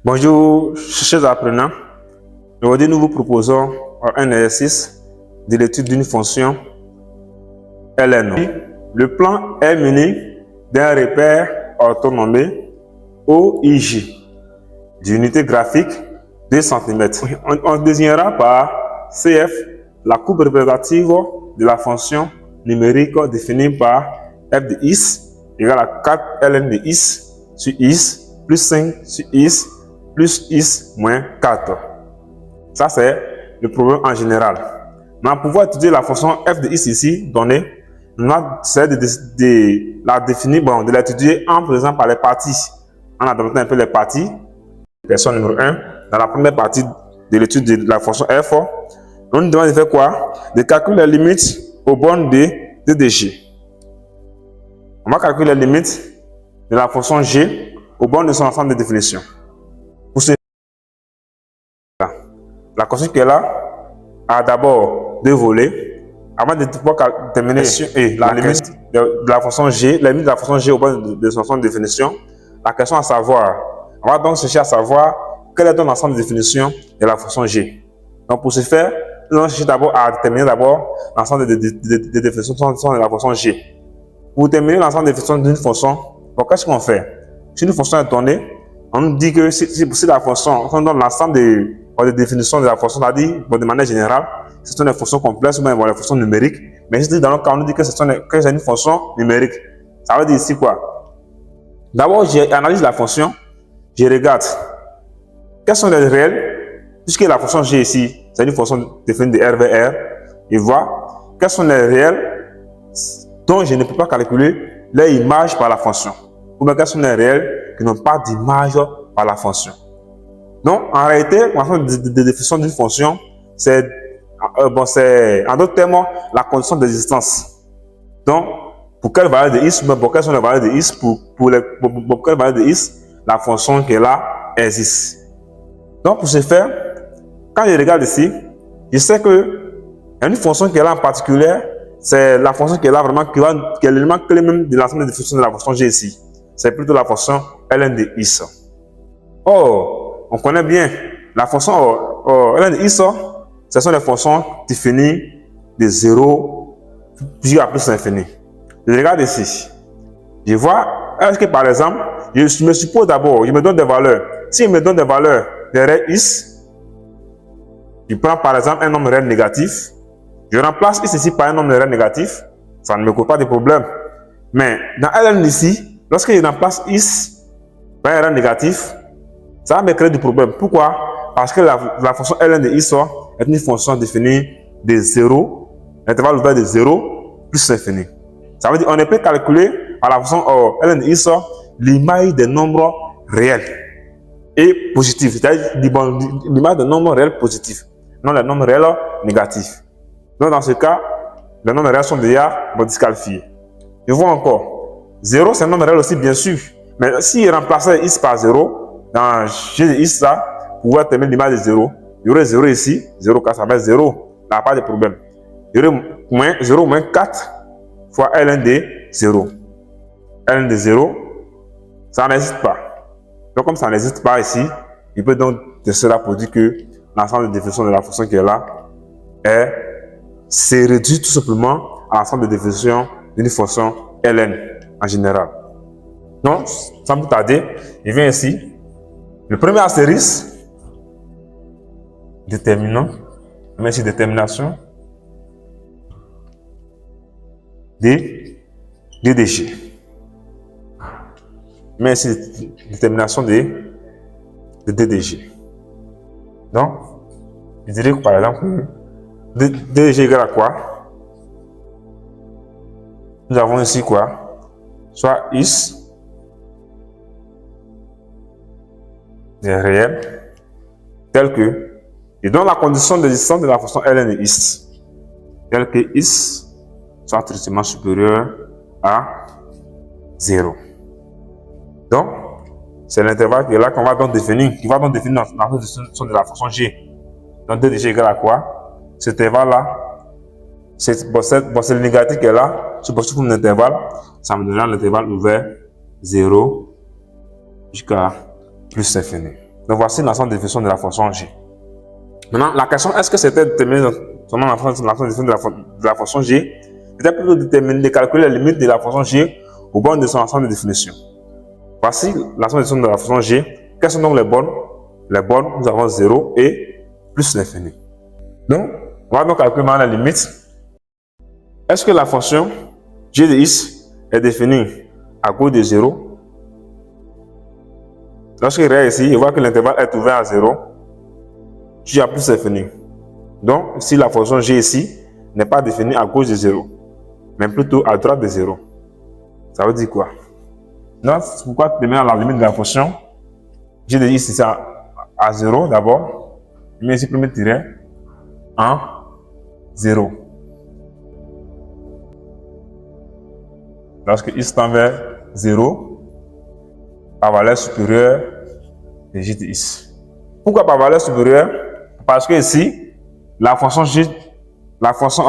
Bonjour, chers apprenants. Aujourd'hui, nous vous proposons un exercice de l'étude d'une fonction ln. Le plan est mené d'un repère orthonommé OIJ d'unité graphique 2 cm. On désignera par CF la courbe représentative de la fonction numérique définie par f de x égale à 4 ln de x sur x plus 5 sur x plus x moins 4. Ça, c'est le problème en général. Mais pour pouvoir étudier la fonction f de x ici donnée, on va essayer de la définir, de l'étudier en présent par les parties. On a adopté un peu les parties. Question numéro 1. Dans la première partie de l'étude de la fonction f, on nous demande de faire quoi? De calculer les limites aux bornes de dg. On va calculer les limites de la fonction g aux bornes de son ensemble de définition. Pour ce la construction qui est là a d'abord deux volets. Avant de pouvoir terminer la limite de la fonction g, la limite de la fonction g au bornes de son ensemble de définition, la question à savoir, on va donc chercher à savoir quel est l'ensemble de définition de la fonction g. Donc pour ce faire, nous allons chercher d'abord à déterminer l'ensemble de définitions de la fonction g. Pour déterminer l'ensemble de définitions d'une fonction, qu'est-ce qu'on fait? Si une fonction est donnée, on nous dit que si la fonction, on donne l'ensemble de définitions de la fonction, c'est-à-dire de manière générale, ce sont des fonctions complexes ou même des fonctions numériques. Mais si dans le cas, on nous dit que c'est une fonction numérique, ça veut dire ici quoi? D'abord, j'analyse la fonction, je regarde quels sont les réels, puisque la fonction g ici, c'est une fonction définie de R vers R, et voir quels sont les réels dont je ne peux pas calculer les images par la fonction. Ou bien quels sont les réels qui n'ont pas d'image par la fonction. Donc, en réalité, l'ensemble de définition d'une fonction, c'est en d'autres termes, la condition d'existence. Donc, pour quelle valeur de x, pour quelles sont les valeurs de x, pour quelle valeur de x, la fonction qui est là existe. Donc, pour ce faire, quand je regarde ici, je sais que une fonction qui est là en particulier, c'est la fonction qui est là vraiment, qui est l'élément clé même de l'ensemble de définition de la fonction g ici. C'est plutôt la fonction ln de x. Or, on connaît bien la fonction ln de x, ce sont les fonctions définies de 0 jusqu'à plus l'infini. Je regarde ici. Je vois, est-ce que par exemple, je me suppose d'abord, je me donne des valeurs. Si je me donne des valeurs de réel x, je prends par exemple un nombre réel négatif, je remplace x ici par un nombre réel négatif, ça ne me cause pas de problème. Mais dans ln ici, lorsque je remplace x par un réel négatif, ça va me créer du problème. Pourquoi? Parce que la fonction ln de x est une fonction définie de 0, l'intervalle ouvert de 0 plus l'infini. Ça veut dire qu'on ne peut calculer par la fonction ln de x l'image des nombres réels et positifs, c'est-à-dire l'image des nombres réels positifs, non les nombres réels négatifs. Donc dans ce cas, les nombres réels sont déjà disqualifiés. Je vois encore, 0 c'est un nombre réel aussi bien sûr, mais si je remplaçais x par 0, dans g de x là, pour pouvoir terminer l'image de 0, il y aurait 0 ici, 0 4, ça va être 0, il n'y a pas de problème. Il y aurait 0 moins 4 fois ln de 0. ln de 0, ça n'existe pas. Donc comme ça n'existe pas ici, il peut donc de cela pour dire que l'ensemble de définition de la fonction qui est là c'est réduit tout simplement à l'ensemble de définition d'une fonction ln en général. Donc, sans plus tarder, je viens ici. Le premier astérisque, déterminant, mais ici détermination de dg. Mais ici détermination de ddg. Donc, je dirais que par exemple, dg égale à quoi? Nous avons ici quoi? Soit x des réels tel que, et donc la condition d'existence de la fonction ln de x tel que x soit strictement supérieur à 0. Donc, c'est l'intervalle qui est là qu'on va donc définir, qui va donc définir la définition de la fonction g. Donc, dg égale à quoi? Cet intervalle-là, c'est le négatif qui est là, sous forme d'intervalle, ça me donnera l'intervalle ouvert 0 jusqu'à plus l'infini. Donc voici l'ensemble de définition de la fonction g. Maintenant, la question, est-ce que c'était déterminé seulement l'ensemble de définition de la fonction g? C'était plutôt de calculer les limites de la fonction g aux bornes de son ensemble de définition. Voici l'ensemble de définition de la fonction g. Quelles sont donc les bornes? Les bornes, nous avons 0 et plus l'infini. Donc, on va donc calculer maintenant la limite. Est-ce que la fonction g de x est définie à gauche de 0? Lorsque je regarde ici, je vois que l'intervalle est ouvert à 0. J à plus l'infini. Donc, si la fonction g ici n'est pas définie à gauche de 0, mais plutôt à droite de 0, ça veut dire quoi? Donc, c'est pourquoi déterminer la limite de la fonction g de x ici à 0 d'abord. Je mets ici premier tiret en 0. Lorsque x tend vers 0, par valeur supérieure de g de x. Pourquoi par valeur supérieure? Parce que ici, la fonction g, la fonction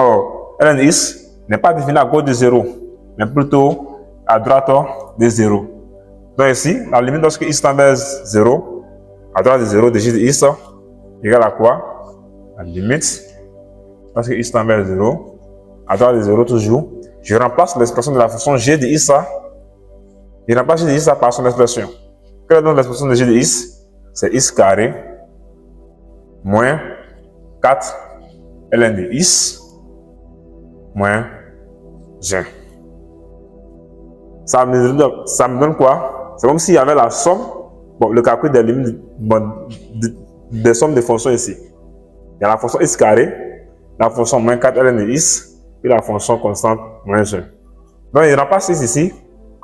ln de x n'est pas définie à gauche de 0, mais plutôt à droite de 0. Donc ici, la limite lorsque x tend vers 0, à droite de 0 de g de x égale à quoi? La limite lorsque x tend vers 0, à droite de 0 toujours, je remplace l'expression de la fonction g de x. Je remplace g de x par son expression. Quelle est donc l'expression de g de x? C'est x carré moins 4 ln de x moins 1. Ça me donne quoi? C'est comme s'il y avait la somme, le calcul des limites des sommes de fonctions ici. Il y a la fonction x carré, la fonction moins 4 ln de x et la fonction constante moins 1. Donc il remplace ici.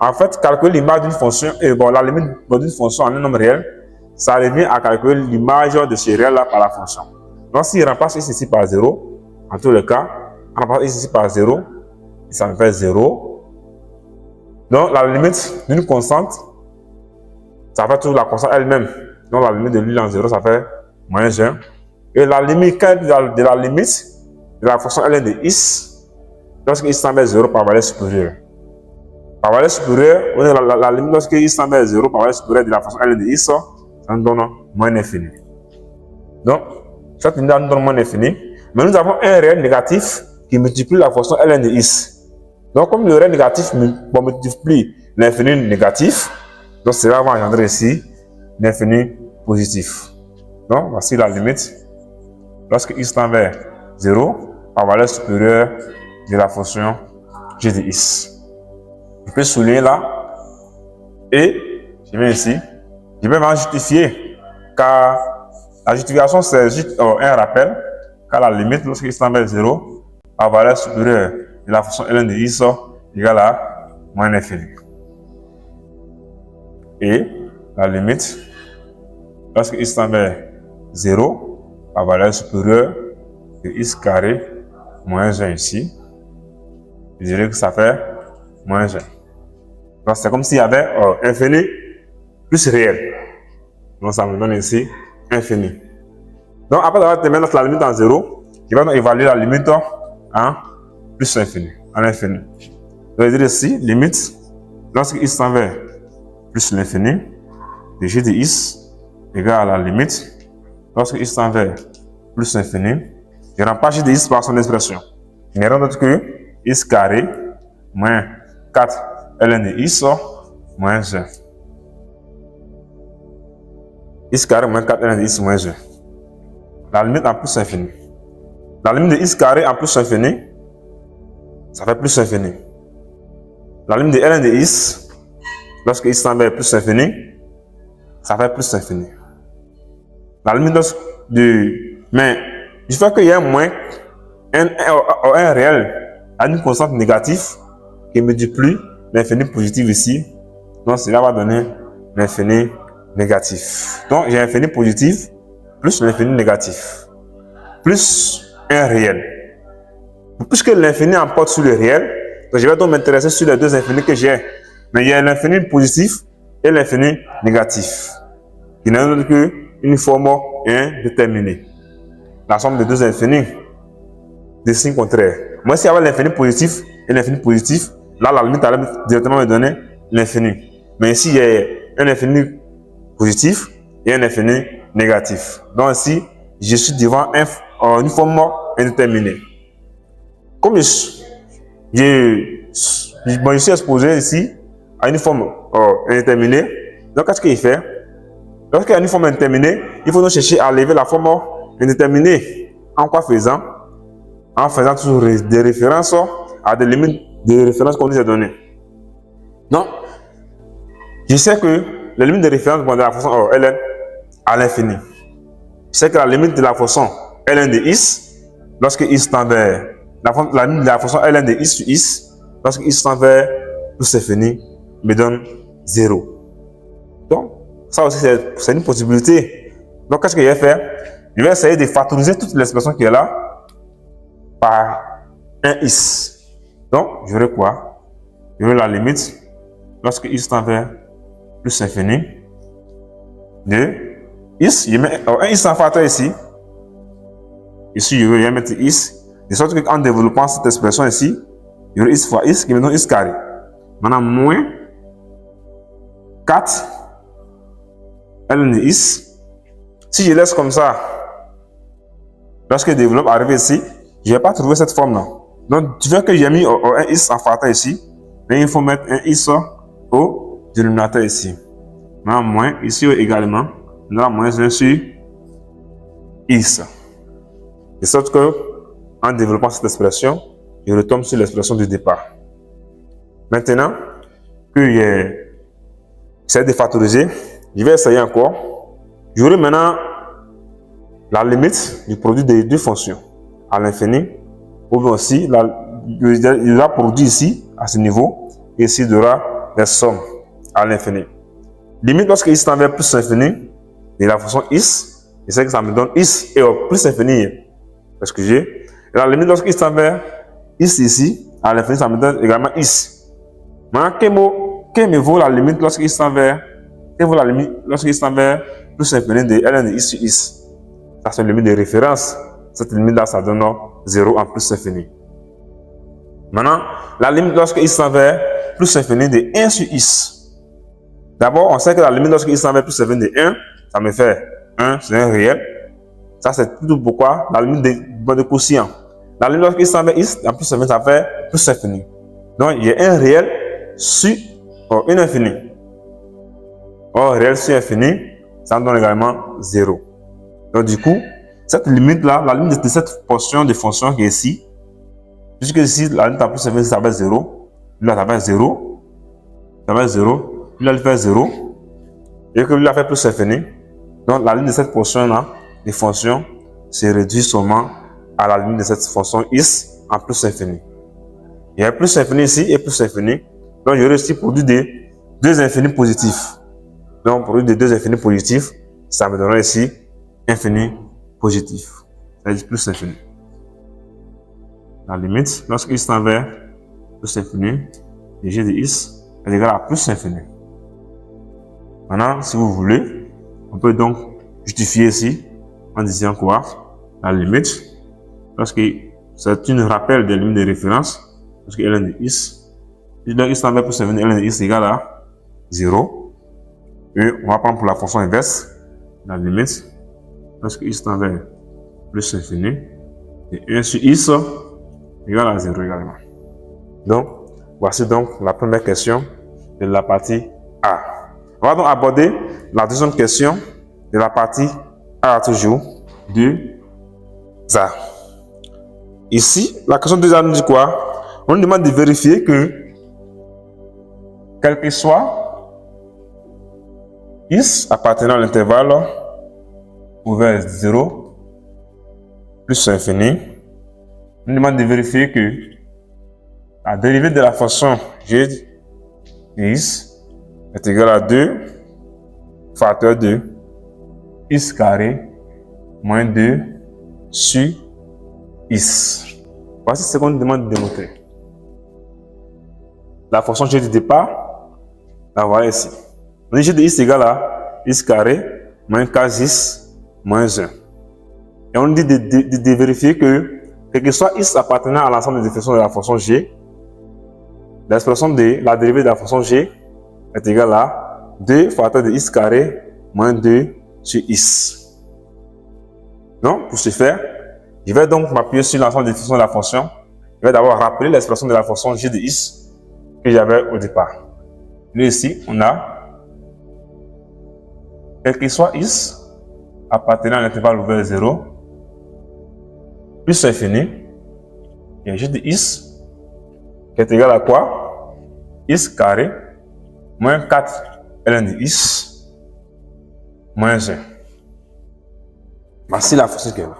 En fait, calculer l'image d'une fonction, la limite d'une fonction en un nombre réel, ça revient à calculer l'image de ce réel-là par la fonction. Donc, s'il remplace ici par 0, en tous les cas, on remplace ici par 0, ça me fait 0. Donc, la limite d'une constante, ça fait toujours la constante elle-même. Donc, la limite de l'île en 0, ça fait moins 1. Et la limite de la limite de la fonction ln de x, lorsque x tend vers 0 par valeur supérieure. Par valeur supérieure, on a la limite lorsque x tend vers 0 par valeur supérieure de la fonction ln de x, ça nous donne moins infini. Donc, cette limite nous donne moins infini, mais nous avons un réel négatif qui multiplie la fonction ln de x. Donc, comme le réel négatif multiplie l'infini négatif, donc cela va engendrer ici l'infini positif. Donc, voici la limite lorsque x tend vers 0 par valeur supérieure de la fonction g de x. Je peux souligner là et je viens ici. Je vais m'en justifier car la justification c'est juste un rappel car la limite lorsque x tend vers 0 par valeur supérieure de la fonction ln de x égale à moins infini. Et la limite lorsque x tend vers 0 par valeur supérieure de x carré moins 1 ici, je dirais que ça fait moins 1. Donc c'est comme s'il y avait infini plus réel. Donc ça me donne ici infini. Donc après avoir terminé la limite en 0, je vais donc évaluer la limite en plus infini, en infini. Donc je dirais ici, limite, lorsque x tend vers plus l'infini, de g de x égale à la limite, lorsque x tend vers plus l'infini, je remplace g de x par son expression. Il n'y a rien d'autre que x carré moins 4 ln de x moins 1. X carré moins 4 ln de x moins 1. La limite en plus infini. La limite de x carré en plus infini, ça fait plus infini. La limite de ln de x, lorsque x tend vers plus infini, ça fait plus infini. La limite mais il faut qu'il y ait un moins, un réel à une constante négative qui multiplie l'infini positif ici. Donc cela va donner l'infini négatif. Donc j'ai l'infini positif plus l'infini négatif plus un réel. Puisque l'infini emporte sur le réel, donc je vais donc m'intéresser sur les deux infinis que j'ai. Mais il y a l'infini positif et l'infini négatif, qui n'est autre qu'une forme indéterminée. La somme de deux infinis des signes contraires. Moi, si j'avais l'infini positif et l'infini positif, là, la limite allait directement me donner l'infini. Mais ici, il y a un infini positif et un infini négatif. Donc ici, je suis devant une forme indéterminée. Comme je suis exposé ici à une forme indéterminée, donc qu'est-ce qu'il fait? Lorsqu'il y a une forme indéterminée, il faut donc chercher à lever la forme indéterminée. En quoi faisant? En faisant toujours des références à des limites de référence qu'on nous a données. Donc, je sais que la limite de référence de la fonction ln à l'infini. Je sais que la limite de la fonction ln de is, lorsque is tend vers la limite de la fonction ln de is sur is, lorsque is tend vers plus infini, me donne 0. Donc, ça aussi, c'est une possibilité. Donc, qu'est-ce que je vais faire? Je vais essayer de factoriser toute l'expression qui est là par un is. Donc, j'aurai quoi? J'aurai la limite, lorsque is tend vers plus infini, de is, je mets un is en facteur ici. Ici, je vais mettre is, de sorte qu'en développant cette expression ici, j'aurai is fois is qui me donne is carré. Maintenant, moins 4 ln de is. Si je laisse comme ça, lorsque je développe, arriver ici, je ne vais pas trouver cette forme-là. Donc, tu vois que j'ai mis un is en facteur ici, mais il faut mettre un is au dénominateur ici. Maintenant, moins, ici également, nous avons moins 1 sur is. De sorte que, en développant cette expression, je retombe sur l'expression du départ. Maintenant que j'essaie de factoriser, je vais essayer encore. J'aurai maintenant la limite du produit des deux fonctions à l'infini, ou bien aussi il y aura produit ici à ce niveau, et ici il y aura des sommes à l'infini. Limite lorsque is tend vers plus infini de la fonction is, je sais que ça me donne is et au plus infini, parce que j'ai. Et la limite lorsque is tend vers is ici, à l'infini, ça me donne également is. Maintenant, quelle me vaut la limite lorsque is tend vers plus infini de ln de is sur is? Ça, c'est une limite de référence. Cette limite-là, ça donne 0 en plus infini. Maintenant, la limite lorsque is tend vers plus infini de 1 sur is. D'abord, on sait que la limite lorsque is tend vers plus infini de 1, ça me fait 1, c'est un réel. Ça, c'est tout pourquoi la limite de quotient. La limite lorsque is tend vers is, en plus infini, ça fait plus infini. Donc, il y a un réel sur un infini. Or, réel sur infini, ça donne également 0. Donc, du coup, cette limite-là, la limite de cette portion de fonction qui est ici, puisque ici, la limite en plus infini, ça fait 0. Là, ça fait 0. Ça fait 0. Là, il fait 0. Et que là, fait plus infini. Donc, la limite de cette portion-là, des fonctions, se réduit seulement à la limite de cette fonction is en plus infini. Il y a plus infini ici et plus infini. Donc, j'aurai ici produit des deux infinis positifs. Donc, produit des deux infinis positifs, ça me donnera ici infini positif. Ça veut dire plus infini. La limite, lorsque is tend vers plus infini, le g de is est égal à plus infini. Maintenant, si vous voulez, on peut donc justifier ici en disant quoi? La limite, lorsque c'est une rappel des limites de référence, lorsque ln de is, is tend vers plus infini, ln de is est égal à 0. Et on va prendre pour la fonction inverse, la limite, lorsque is tend vers plus infini, et 1 sur is égale à 0 également. Donc, voici donc la première question de la partie A. On va donc aborder la deuxième question de la partie A toujours de A. Ici, la question de A nous dit quoi? On nous demande de vérifier que, quel que soit is appartenant à l'intervalle ouvert 0 plus infini, on nous demande de vérifier que la dérivée de la fonction g de is est égale à 2 facteur de is carré moins 2 sur is. Voici ce qu'on nous demande de démontrer. La fonction g de départ, la voilà ici. Le g de is est égal à is carré moins 4is moins 1. Et on nous dit de vérifier que, quel que soit is appartenant à l'ensemble des définitions de la fonction g, l'expression de la dérivée de la fonction g est égale à 2 facteur de is carré moins 2 sur is. Donc, pour ce faire, je vais donc m'appuyer sur l'ensemble des fonctions de la fonction. Je vais d'abord rappeler l'expression de la fonction g de is que j'avais au départ. Là, ici, on a quel qu'il soit is appartenant à l'intervalle ouvert 0 plus infini, et g de is qui est égal à quoi? Is carré moins 4 ln de is moins 1. Voici la fonction qui est là.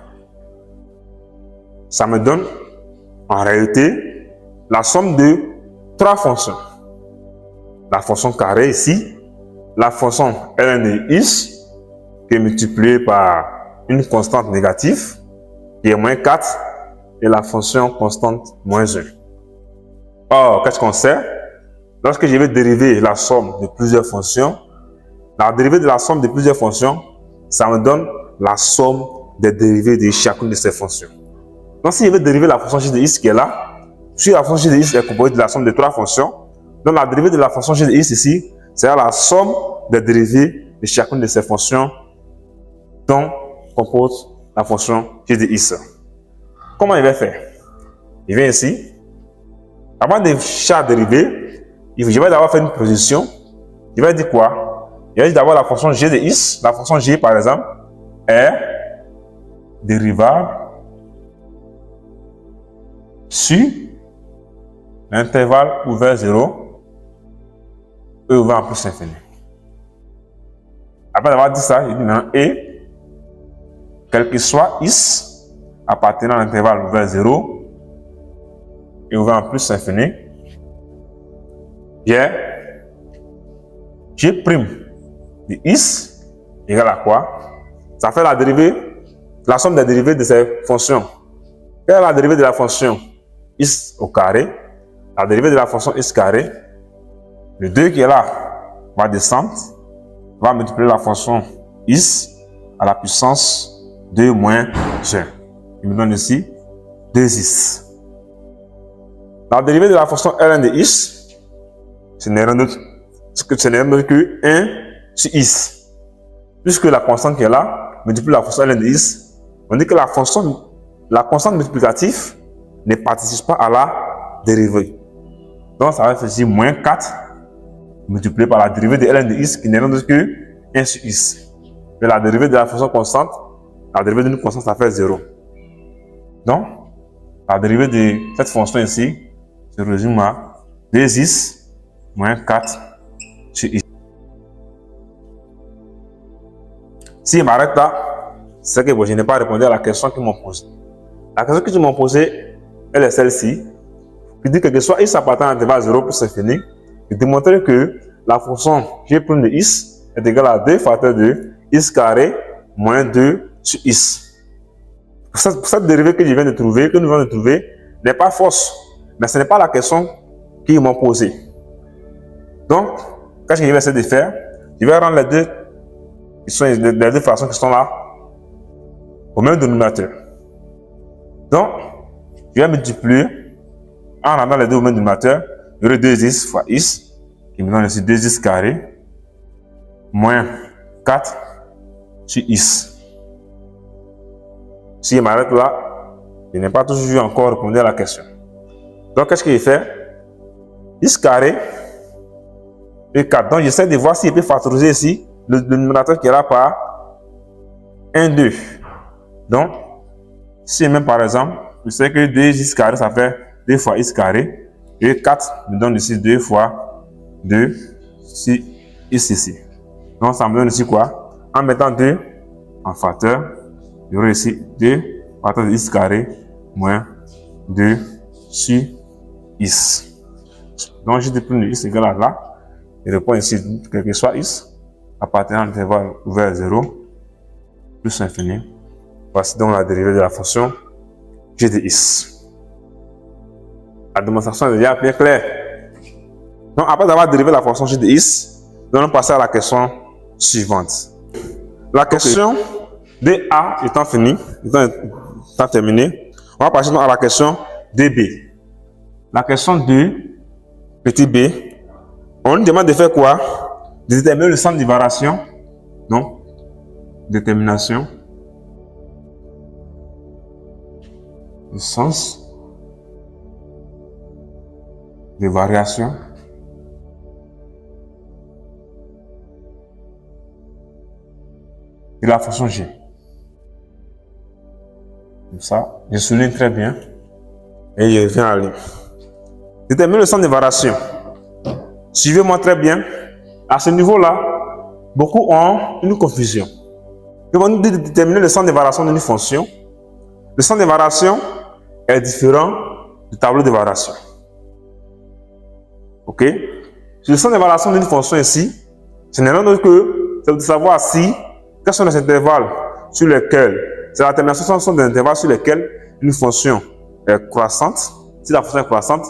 Ça me donne en réalité la somme de 3 fonctions. La fonction carré ici, la fonction ln de is qui est multipliée par une constante négative qui est moins 4 et la fonction constante moins 1. Or, qu'est-ce qu'on sait? Lorsque je vais dériver la somme de plusieurs fonctions, la dérivée de la somme de plusieurs fonctions, ça me donne la somme des dérivées de chacune de ces fonctions. Donc, si je veux dériver la fonction g de x qui est là, si la fonction g de x est composée de la somme de 3 fonctions, donc la dérivée de la fonction g de x ici, c'est la somme des dérivées de chacune de ces fonctions dont compose la fonction g de x. Comment il va faire? Il vient ici. Avant de chaque dérivée, je vais d'abord faire une position. Je vais dire quoi? Je vais dire d'abord la fonction g de x. La fonction g, par exemple, est dérivable sur l'intervalle ouvert 0 et ouvert en plus infini. Après avoir dit ça, je dis maintenant et quel que soit x appartenant à l'intervalle ouvert 0 et ouvert en plus infini, j'ai g' de x égale à quoi? Ça fait la dérivée, la somme des dérivées de ces fonctions. Quelle est la dérivée de la fonction x au carré? La dérivée de la fonction x carré, le 2 qui est là va descendre, va multiplier la fonction x à la puissance 2 moins 1. Il me donne ici 2x. La dérivée de la fonction ln de x, ce n'est rien d'autre que 1 sur x. Puisque la constante qui est là multiplie la fonction ln de x, on dit que la constante multiplicative ne participe pas à la dérivée. Donc ça va faire ici moins 4 multiplié par la dérivée de ln de x qui n'est rien d'autre que 1 sur x. Et la dérivée de la fonction constante, la dérivée d'une constante, ça fait 0. Donc, la dérivée de cette fonction ici se résume à 2x moins 4 sur x. Si je m'arrête là, c'est que je n'ai pas répondu à la question qu'ils m'ont posée. La question qu'ils m'ont posée, elle est celle-ci, qui dit que soit x appartient à l'intervalle 0 plus infini, et démontrer que la fonction g' de x est égale à 2 facteurs de x carré moins 2 sur x. Cette dérivée que je viens de trouver, que nous venons de trouver, n'est pas fausse, mais ce n'est pas la question qu'ils m'ont posée. Donc, qu'est-ce que je vais essayer de faire? Je vais rendre les deux fractions qui sont là au même dénominateur. Donc, je vais multiplier en rendant les deux au même dénominateur. J'aurai 2x fois x, qui me donne ici 2x carré, moins 4 sur x. Si je m'arrête là, je n'ai pas toujours encore répondu à la question. Donc, qu'est-ce que je fais? X carré et 4. Donc, j'essaie de voir si je peux factoriser ici le dénominateur qui est là par 1, 2. Donc, si même par exemple, je sais que 2x carré, ça fait 2 fois x carré. Et 4 me donne ici 2 fois 2 sur x ici. Donc, ça me donne ici quoi? En mettant 2 en facteur, j'aurai ici 2 facteur de x carré moins 2 sur x. Donc, j'ai déplumé x égale à là. Je réponds ici, quel que soit x, appartenant à l'intervalle ouvert 0 plus infini. Voici donc la dérivée de la fonction g de x. La démonstration est déjà bien claire. Donc, après avoir dérivé la fonction g de x, nous allons passer à la question suivante. La question de A étant finie, étant terminée, on va passer à la question de B. La question de petit b, on nous demande de faire quoi? De déterminer le centre de variation, non? détermination du sens de variation de la fonction G. Comme ça, je souligne très bien et je reviens à la ligne. Détermine le sens de variation. Suivez-moi très bien. À ce niveau-là, beaucoup ont une confusion. Ils vont nous déterminer le sens de variation d'une fonction. Le sens de variation est différent du tableau de variation. Ok? Le sens de variation d'une fonction ici, ce n'est rien d'autre que de savoir si quels sont les intervalles sur lesquels, c'est la termination sont des intervalles sur lesquels une fonction est croissante, si la fonction est croissante,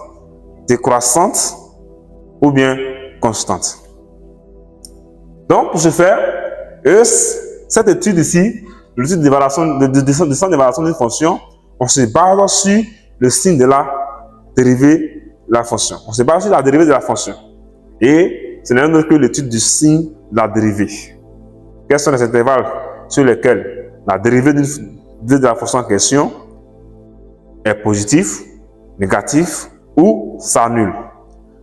décroissante ou bien constante. Donc, pour ce faire, cette étude ici, l'étude de variation, de sens de variation d'une fonction, on se base sur le signe de la dérivée de la fonction. On se base sur la dérivée de la fonction. Et ce n'est rien d'autre que l'étude du signe de la dérivée. Quels sont les intervalles sur lesquels la dérivée de la fonction en question est positive, négative ou s'annule.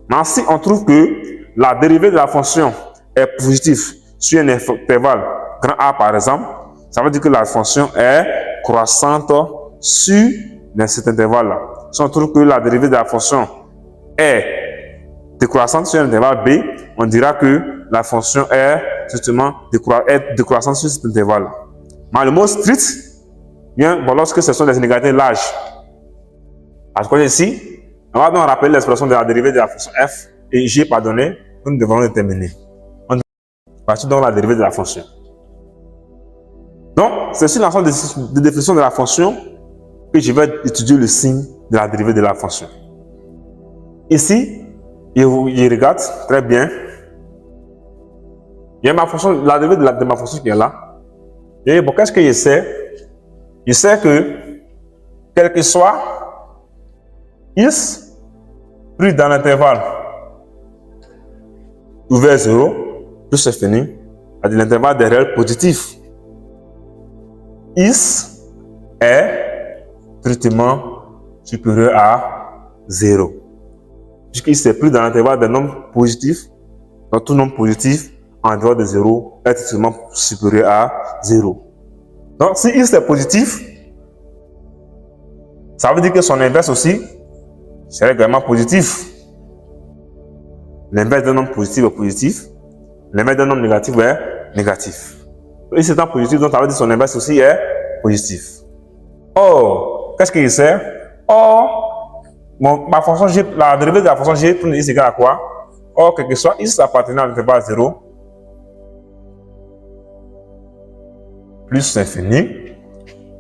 Mais si on trouve que la dérivée de la fonction est positive sur un intervalle grand A par exemple, ça veut dire que la fonction est croissante sur cet intervalle-là. Si on trouve que la dérivée de la fonction est décroissante sur un intervalle B, on dira que la fonction est justement décroissante sur cet intervalle-là. Mais le mot strict vient lorsque ce sont des inégalités larges. Alors que ici, on va donc rappeler l'expression de la dérivée de la fonction f et g pardonné que nous devons déterminer. On partir donc la dérivée de la fonction. Donc, c'est sur l'ensemble de définitions de la fonction que je vais étudier le signe de la dérivée de la fonction. Ici, je regarde très bien. Il y a ma fonction, la dérivée de ma fonction qui est là. Et bon, qu'est-ce que je sais? Je sais que, quel que soit x pris dans l'intervalle ouvert 0 plus infini, à l'intervalle des réels positifs, x est strictement supérieur à 0. Puisque x est pris dans l'intervalle des nombres positifs, donc tout nombre positif en dehors de 0 est strictement supérieur à 0. Donc si x est positif, ça veut dire que son inverse aussi serait également positif. L'inverse d'un nombre positif est positif, l'inverse d'un nombre négatif est négatif. X étant positif, donc ça veut dire que son inverse aussi est positif. Or, qu'est-ce qu'il sait? Or, ma fonction G, la dérivée de la fonction G pour x égale à quoi? Or, quel que soit x appartenant à l'intervalle 0 plus infini,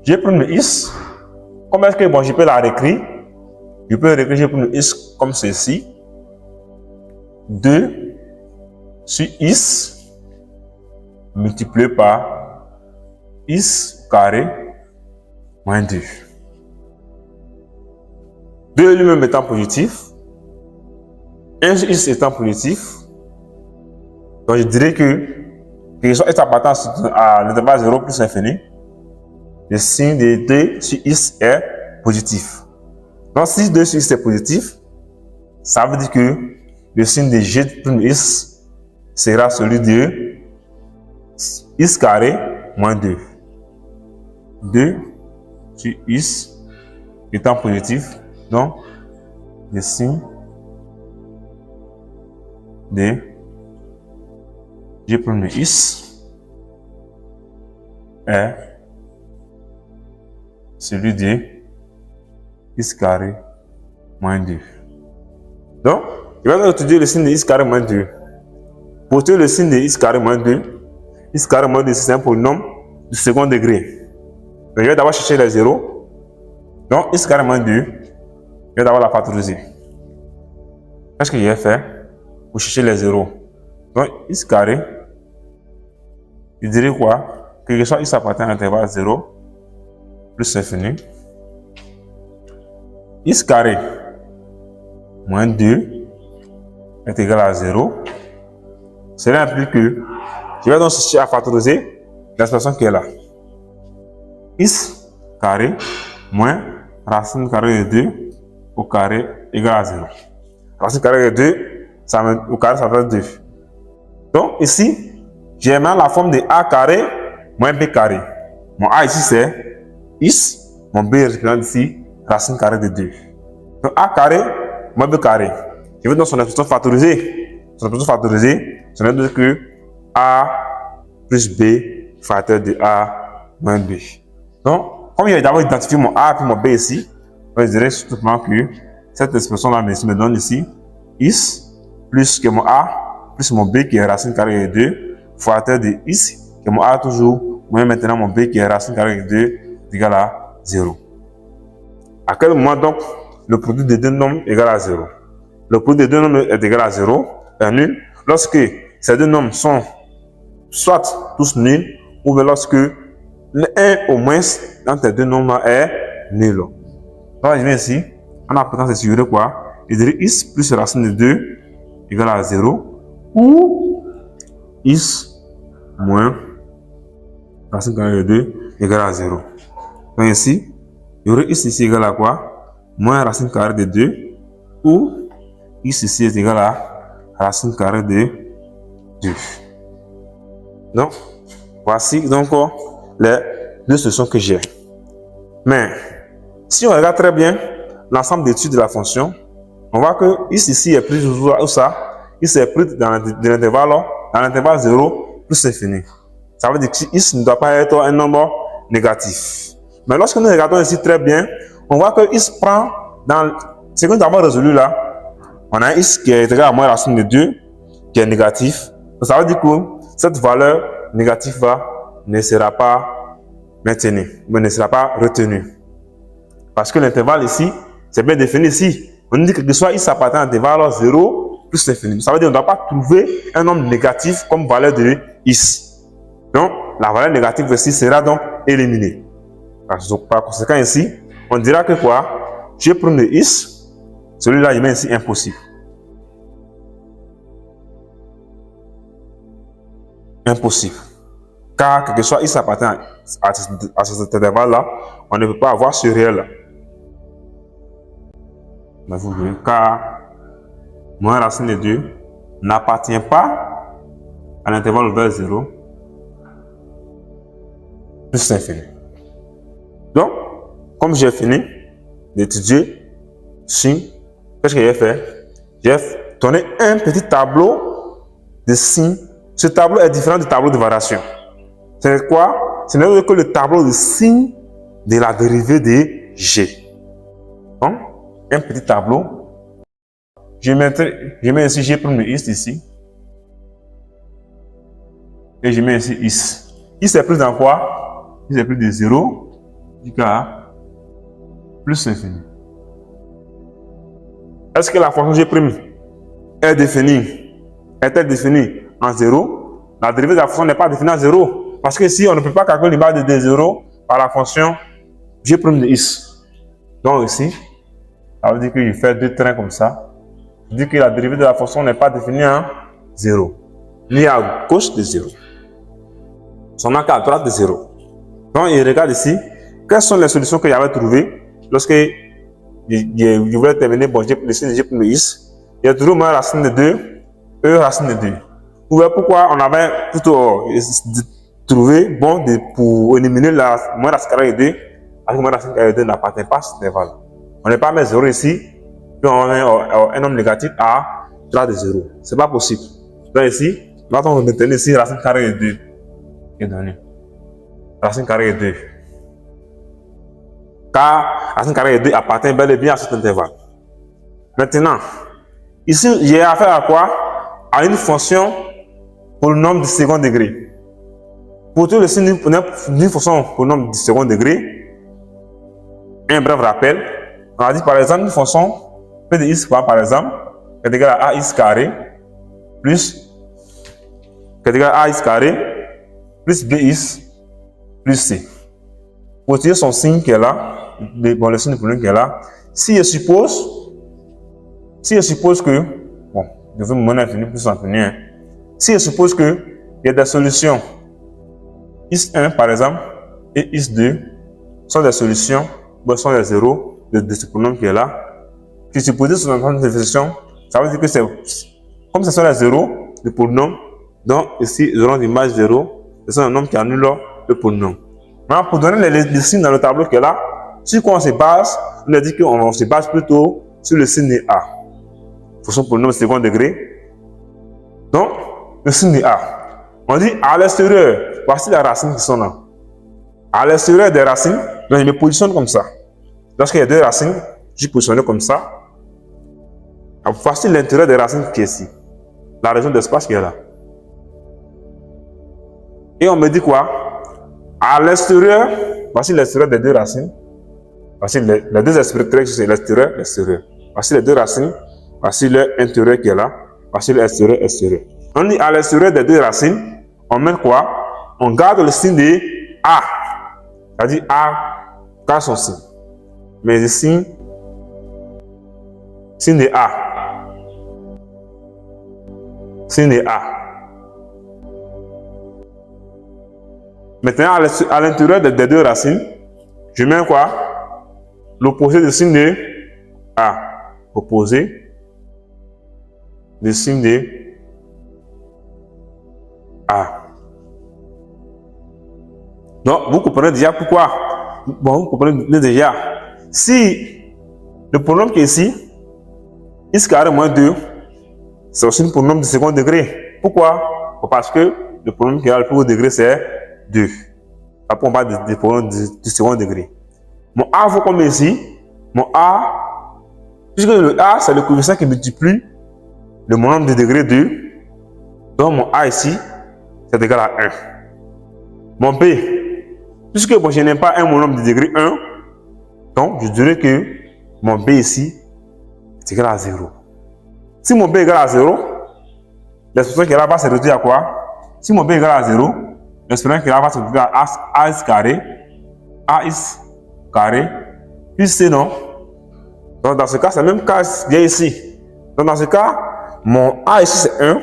G prime de x, comment est-ce que je peux la réécrire? Je peux réécrire G prime de x comme ceci. 2 sur x multiplié par x carré moins 2. 2 lui-même étant positif, 1 sur x étant positif, donc je dirais que soit x appartenant à l'intervalle 0 plus infini, le signe de 2 sur x est positif. Donc si 2 sur x est positif, ça veut dire que le signe de g prime x sera celui de x carré moins 2. 2 sur x étant positif, donc le signe de g prime de x est celui de x carré moins 2. Donc, je vais étudier le signe de x carré moins 2. Pour étudier le signe de x carré moins 2, x carré moins 2, c'est un polynôme du second degré. Donc, je vais d'abord chercher les zéros. Donc, x carré moins 2, je vais d'abord la factoriser. Qu'est-ce que je vais faire pour chercher les zéros? Donc, x carré, je dirais quoi? Que soit x appartient à l'intervalle 0 plus infini. X carré moins 2 est égal à 0. Cela implique que je vais donc chercher à factoriser l'expression qui est là. X carré moins racine carrée de 2 au carré égale à 0. Racine carrée de 2, au carré, ça fait 2. Donc, ici, j'ai maintenant la forme de A carré moins B carré. Mon A ici, c'est X. Mon B représente ici racine carrée de 2. Donc, A carré moins B carré. Je veux donc son expression factorisée. Son expression factorisée, ça veut dire que A plus B facteur de A moins B. Donc, comme j'ai d'abord identifié mon A et mon B ici, je dirais tout simplement que cette expression-là me donne ici X plus que mon A plus mon B qui est racine carrée de 2 facteur de X que mon A toujours moins maintenant mon B qui est racine carrée de 2 est égal à 0. À quel moment donc le produit des deux nombres est égal à 0? Le produit des deux nombres est égal à 0 est nul lorsque ces deux nombres sont soit tous nuls ou bien lorsque un au moins dans ces deux nombres est nul. Donc je viens ici, en appliquant cette figure quoi, je dirais X plus racine de 2 égale à 0 ou X moins racine carrée de 2 égale à 0. Donc ici, il y aurait X ici égal à quoi? Moins racine carrée de 2 ou X ici est égal à racine carrée de 2. Donc, voici donc les deux solutions que j'ai. Mais, si on regarde très bien l'ensemble d'études de la fonction, on voit que X ici est pris où ça? X est pris dans l'intervalle 0 plus infini. Ça veut dire que X ne doit pas être un nombre négatif. Mais lorsque nous regardons ici très bien, on voit que X prend dans ce que nous avons résolu là, on a un X qui est égal à moins racine de 2 qui est négatif. Donc ça veut dire que cette valeur négative là ne sera pas maintenue, mais ne sera pas retenue. Parce que l'intervalle ici, c'est bien défini ici. On dit que soit X appartient à l'intervalle 0 plus infini. Ça veut dire qu'on ne doit pas trouver un nombre négatif comme valeur de X. Donc, la valeur négative ici sera donc éliminée. Par conséquent ici, on dira que quoi? G' de X, celui-là, il met ici impossible. Impossible. Car, quel que soit X appartient à cet intervalle-là, on ne peut pas avoir ce réel-là. Mais vous voyez, car moins racine de 2 n'appartient pas à l'intervalle vers 0 plus infini. Donc, comme j'ai fini d'étudier si, qu'est-ce que j'ai fait? J'ai donné un petit tableau de signes. Ce tableau est différent du tableau de variation. C'est quoi? Ce n'est que le tableau de signes de la dérivée de G. Donc, un petit tableau. Je mets ici G' de X ici. Et je mets ici X. X est plus dans quoi? X est plus de 0 jusqu'à plus infini. Est-ce que la fonction G' est définie? Est-elle définie en 0? La dérivée de la fonction n'est pas définie en 0. Parce que ici, on ne peut pas calculer l'image de 0 par la fonction G' de X. Donc ici, ça veut dire qu'il fait deux trains comme ça. Ça veut dire que la dérivée de la fonction n'est pas définie en 0. Ni à gauche de 0. Son axe à droite de 0. Donc il regarde ici, quelles sont les solutions que j'avais trouvées lorsque je voulais terminer, bon, j'ai laissé G' de X. Il y a toujours moins racine de 2, E racine de 2. Vous voyez pourquoi on avait plutôt trouvé, bon, pour éliminer la moins racine carrée de 2, parce que moins racine carrée de 2 n'appartient pas à cet intervalle. On n'est pas mettre 0 ici, puis on met un nombre négatif à droite de 0. Ce n'est pas possible. Donc ici, là on va maintenir ici racine carrée de 2 qui est donnée. Racine carrée de 2. Car racine carrée de 2 appartient bel et bien à cet intervalle. Maintenant, ici, j'ai affaire à quoi? À une fonction pour le nombre de second degré. Pour tout le signe d'une fonction pour le nombre de second degré, un bref rappel, on a dit par exemple une fonction P de x par exemple est égal à ax carré plus ax carré plus bx plus c. Pour utiliser son signe qui est là, bon, le signe de problème qui est là, si je suppose que, bon, je vais me mener infini plus infini, hein. Si je suppose que il y a des solutions X1 par exemple et X2 sont des solutions, sont des zéros de ce polynôme qui est là. Si tu poses sur une définition, ça veut dire que c'est comme ce sont les zéros du polynôme, donc ici nous aurons l'image 0, ce sont un nombre qui annule le polynôme. Maintenant, pour donner les signes dans le tableau qui est là, sur quoi on se base, on a dit qu'on se base plutôt sur le signe A. Fonction polynôme second degré. Donc, le signe A. On dit à l'extérieur, voici les racines qui sont là. À l'extérieur des racines, donc je me positionne comme ça. Lorsqu'il y a deux racines, je positionne comme ça. Voici l'intérieur des racines qui est ici. La région d'espace qui est là. Et on me dit quoi? À l'extérieur, voici l'extérieur des deux racines. Voici les deux extrémités, c'est l'extérieur, l'extérieur. Voici les deux racines. Voici l'intérieur qui est là. Voici l'extérieur, extérieur. On dit à l'extérieur des deux racines, on met quoi? On garde le signe de A. C'est-à-dire A garde son signe. Mais le signe de A. Signe de A. Maintenant, à l'intérieur des deux racines, je mets quoi? L'opposé du signe de A. Opposé du signe de A. Donc, vous comprenez déjà pourquoi? Bon, vous comprenez déjà. Si le polynôme qui est ici, x carré moins 2, c'est aussi un polynôme de second degré. Pourquoi? Parce que le polynôme qui est le plus haut degré, c'est 2. Après, on parle des polynômes du second degré. Mon A vaut combien ici? Mon A, puisque le A, c'est le coefficient qui multiplie le nombre de degrés 2. Donc, mon A ici, c'est égal à 1. Mon B, puisque bon, je n'ai pas un nombre de degrés 1, donc je dirais que mon B ici est égal à 0. Si mon B est égal à 0, l'expression qui est là va se réduire à quoi? Si mon B est égal à 0, l'expression qui est là va se réduire à AX carré, AX carré, plus C non. Donc dans ce cas, c'est le même cas bien ici. Donc dans ce cas, mon A ici c'est 1.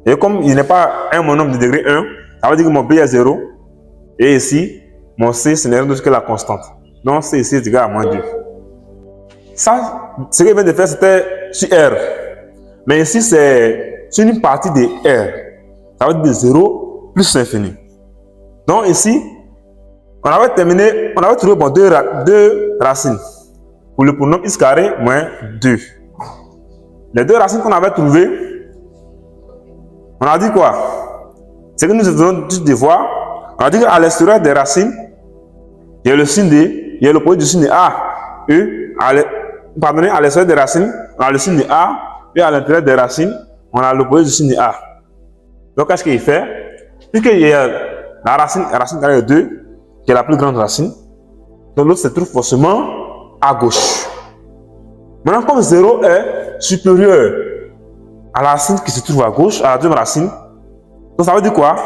Et comme il n'est pas un nombre de degré 1, ça veut dire que mon B est 0. Et ici, mon C, ce n'est rien d'autre que la constante. Donc C ici est égal à moins 2. Ça, ce que je viens de faire, c'était sur R. Mais ici, c'est sur une partie de R. Ça veut dire de 0 plus l'infini. Donc ici, on avait terminé, on avait trouvé bon, deux racines. Pour le polynôme x carré moins 2. Les deux racines qu'on avait trouvées, on a dit quoi? C'est que nous devons juste voir. On a dit qu'à l'extérieur des racines, il y a le signe D, il y a le produit du signe de A. Et pardonnez, à l'extérieur des racines, on a le signe de A. Et à l'intérieur des racines, on a le produit du signe de A. Donc, qu'est-ce qu'il fait? Puisqu'il y a la racine carrée de 2, qui est la plus grande racine, donc l'autre se trouve forcément à gauche. Maintenant, comme 0 est supérieur à la racine qui se trouve à gauche, à la deuxième racine, donc ça veut dire quoi?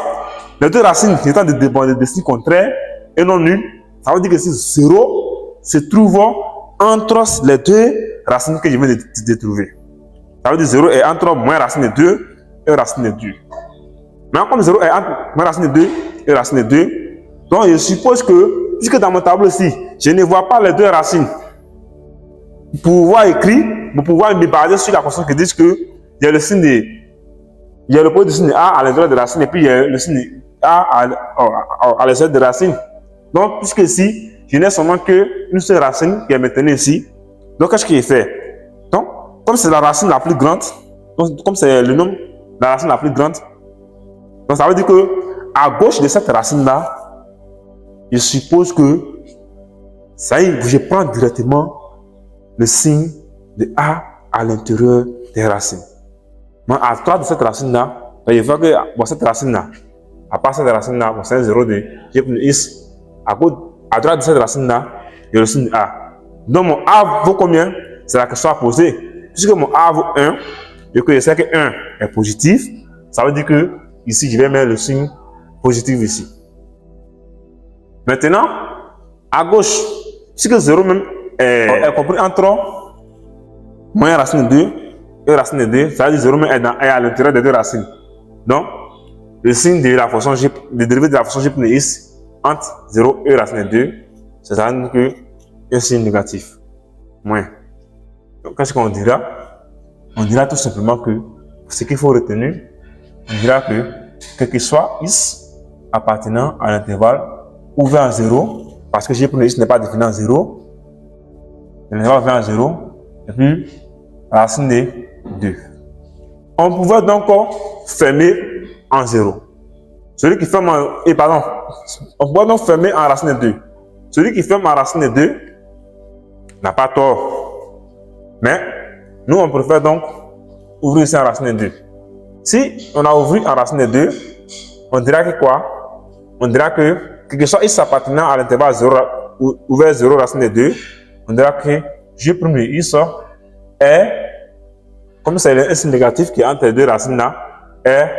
Les deux racines étant des signes contraires et non nuls, ça veut dire que si 0 se trouve entre les deux racines que je viens de trouver. Ça veut dire 0 est entre moins racine de 2 et racine de 2. Maintenant, comme 0 est entre moins racine de 2 et racine de 2, donc je suppose que, puisque dans mon tableau ici, je ne vois pas les deux racines, pour pouvoir écrire, pour pouvoir me baser sur la constante qui dit que il y a le signe de, il y a le produit du signe de A à l'intérieur de la racine et puis il y a le signe de A à l'extérieur de la racine. Donc, puisque ici, je n'ai seulement qu'une seule racine qui est maintenue ici, donc qu'est-ce qu'il fait? Donc, comme c'est la racine la plus grande, donc, comme c'est le nom de la racine la plus grande, donc ça veut dire que à gauche de cette racine-là, je suppose que ça y est, je prends directement le signe de A à l'intérieur des racines. Mais à droite de cette racine-là, je vois que bon, cette racine-là, à part cette racine-là, bon, c'est un 0 de j'ai pris le X. À droite de cette racine-là, il y a le signe de A. Donc mon A vaut combien? C'est la question à poser. Puisque mon A vaut 1, et que je sais que 1 est positif, ça veut dire que ici, je vais mettre le signe positif ici. Maintenant, à gauche, puisque 0 même est compris entre moins racine de 2 et racine de 2, ça veut dire 0 même est à l'intérieur des deux racines. Donc, le signe de la fonction g, le dérivé de la fonction g' x entre 0 et racine de 2, ça veut dire que un signe négatif. Moins. Donc, qu'est-ce qu'on dira? On dira tout simplement que ce qu'il faut retenir, on dira que quel que soit x appartenant à l'intervalle ouvert à 0, parce que g' x n'est pas défini en 0, l'intervalle ouvert à 0, et puis racine de 2. On pouvait donc fermer en 0. Celui qui ferme en... on pouvait donc fermer en racine de 2. Celui qui ferme en racine de 2 n'a pas tort. Mais nous, on préfère donc ouvrir ici en racine de 2. Si on a ouvert en racine de 2, on dira que quoi? On dira que quel que soit x appartenant à l'intervalle 0, ouvert 0 racine de 2, on dira que g' de x est, comme c'est un signe négatif qui est entre les deux racines là, est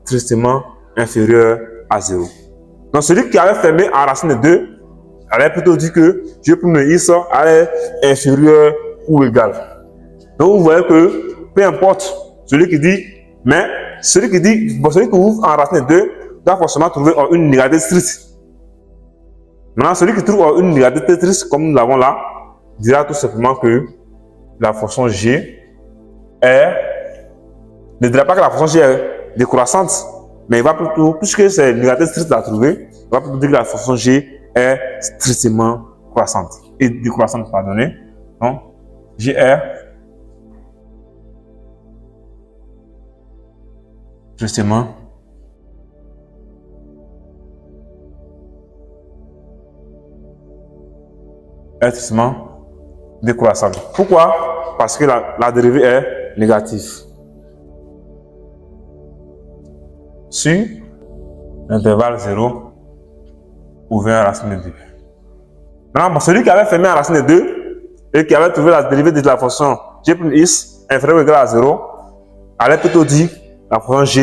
tristement inférieur à 0. Donc celui qui avait fermé en racine de 2, allait plutôt dire que g' de x est inférieur ou égal. Donc vous voyez que peu importe celui qui dit, mais celui qui ouvre en racine de 2 doit forcément trouver une négalité stricte. Maintenant, celui qui trouve une négalité stricte, comme nous l'avons là, dira tout simplement que la fonction g ne dira pas que la fonction g est décroissante, mais il va plutôt, puisque c'est une négalité stricte à trouver, il va plutôt dire que la fonction g est strictement croissante et décroissante, pardonnez. Donc, g est strictement décroissante. Pourquoi? Parce que la dérivée est négative sur l'intervalle 0 ouvert à racine de 2. Maintenant, celui qui avait fermé à racine de 2 et qui avait trouvé la dérivée de la fonction g' x inférieure ou égale à 0, allait plutôt dire la fonction g